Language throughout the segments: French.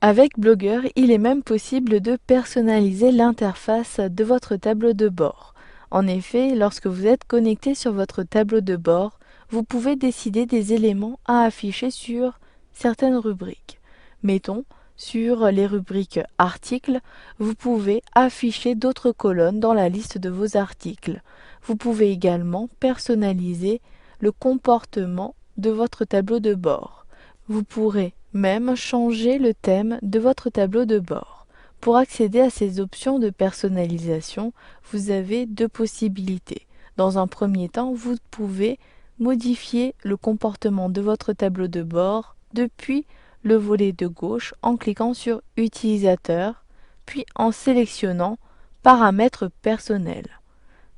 Avec Blogger, il est même possible de personnaliser l'interface de votre tableau de bord. En effet, lorsque vous êtes connecté sur votre tableau de bord, vous pouvez décider des éléments à afficher sur certaines rubriques. Mettons, sur les rubriques articles, vous pouvez afficher d'autres colonnes dans la liste de vos articles. Vous pouvez également personnaliser le comportement de votre tableau de bord. Vous pourrez même changer le thème de votre tableau de bord. Pour accéder à ces options de personnalisation, vous avez deux possibilités. Dans un premier temps, vous pouvez modifier le comportement de votre tableau de bord depuis le volet de gauche en cliquant sur Utilisateur, puis en sélectionnant Paramètres personnels.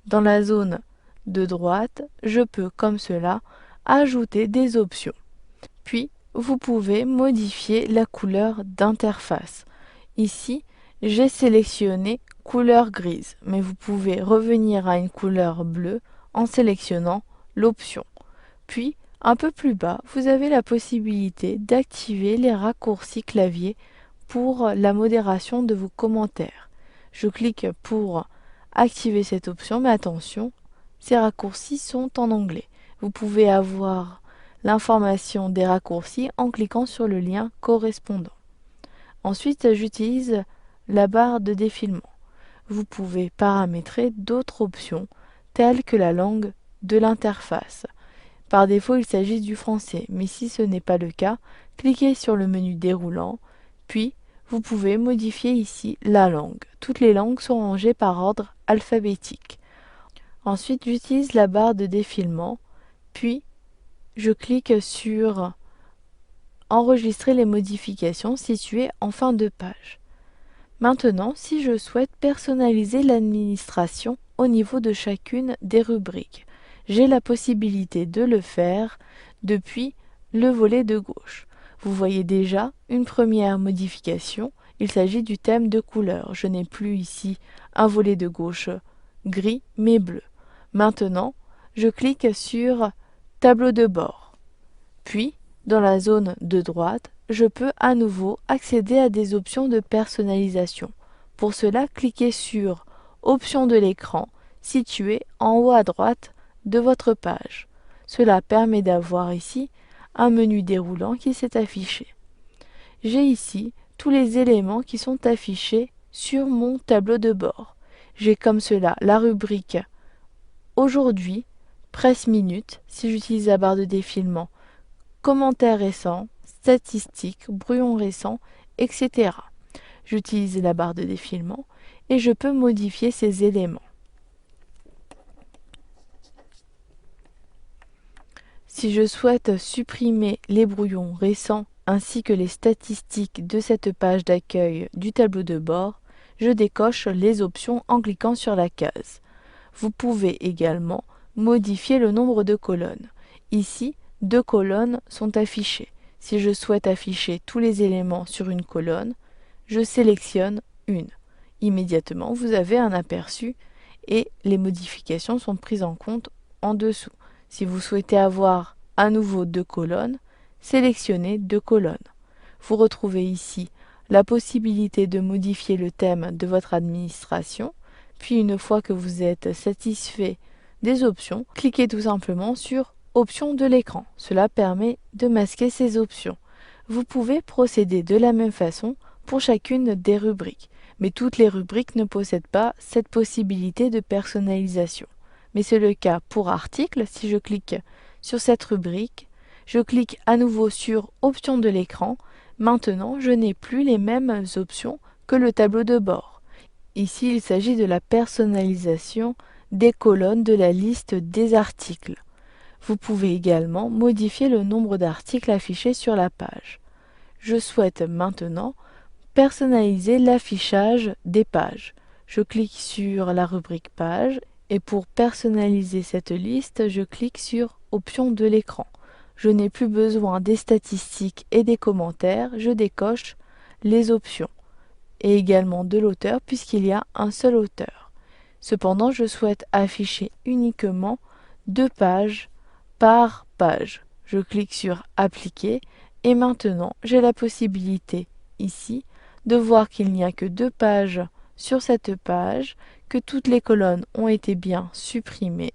Dans la zone de droite, je peux, comme cela, ajouter des options. Puis, vous pouvez modifier la couleur d'interface. Ici, j'ai sélectionné couleur grise, mais vous pouvez revenir à une couleur bleue en sélectionnant l'option. Puis, un peu plus bas, vous avez la possibilité d'activer les raccourcis clavier pour la modération de vos commentaires. Je clique pour activer cette option, mais attention, ces raccourcis sont en anglais. Vous pouvez avoir l'information des raccourcis en cliquant sur le lien correspondant. Ensuite, j'utilise la barre de défilement. Vous pouvez paramétrer d'autres options telles que la langue de l'interface. Par défaut, il s'agit du français, mais si ce n'est pas le cas, cliquez sur le menu déroulant, puis vous pouvez modifier ici la langue. Toutes les langues sont rangées par ordre alphabétique. Ensuite, j'utilise la barre de défilement, puis je clique sur Enregistrer les modifications situées en fin de page. Maintenant, si je souhaite personnaliser l'administration au niveau de chacune des rubriques, j'ai la possibilité de le faire depuis le volet de gauche. Vous voyez déjà une première modification, il s'agit du thème de couleur. Je n'ai plus ici un volet de gauche gris mais bleu. Maintenant, je clique sur Tableau de bord. Puis, dans la zone de droite, je peux à nouveau accéder à des options de personnalisation. Pour cela, cliquez sur Options de l'écran situé en haut à droite de votre page. Cela permet d'avoir ici un menu déroulant qui s'est affiché. J'ai ici tous les éléments qui sont affichés sur mon tableau de bord. J'ai comme cela la rubrique Aujourd'hui, Presse Minute, si j'utilise la barre de défilement, commentaires récents, statistiques, brouillons récents, etc. J'utilise la barre de défilement et je peux modifier ces éléments. Si je souhaite supprimer les brouillons récents ainsi que les statistiques de cette page d'accueil du tableau de bord, je décoche les options en cliquant sur la case. Vous pouvez également modifier le nombre de colonnes. Ici, 2 colonnes sont affichées. Si je souhaite afficher tous les éléments sur une colonne, je sélectionne une. Immédiatement, vous avez un aperçu et les modifications sont prises en compte en dessous. Si vous souhaitez avoir à nouveau 2 colonnes, sélectionnez 2 colonnes. Vous retrouvez ici la possibilité de modifier le thème de votre administration, puis une fois que vous êtes satisfait des options, cliquez tout simplement sur Options de l'écran. Cela permet de masquer ces options. Vous pouvez procéder de la même façon pour chacune des rubriques, mais toutes les rubriques ne possèdent pas cette possibilité de personnalisation. Mais c'est le cas pour articles. Si je clique sur cette rubrique, je clique à nouveau sur Options de l'écran. Maintenant, je n'ai plus les mêmes options que le tableau de bord. Ici, il s'agit de la personnalisation des colonnes de la liste des articles. Vous pouvez également modifier le nombre d'articles affichés sur la page. Je souhaite maintenant personnaliser l'affichage des pages. Je clique sur la rubrique page et pour personnaliser cette liste, je clique sur Options de l'écran. Je n'ai plus besoin des statistiques et des commentaires, je décoche les options et également de l'auteur puisqu'il y a un seul auteur. Cependant, je souhaite afficher uniquement 2 pages par page. Je clique sur Appliquer et maintenant j'ai la possibilité ici de voir qu'il n'y a que 2 pages sur cette page, que toutes les colonnes ont été bien supprimées.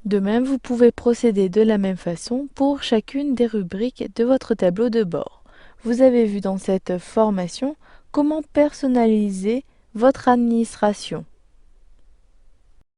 De même, vous pouvez procéder de la même façon pour chacune des rubriques de votre tableau de bord. Vous avez vu dans cette formation comment personnaliser votre administration.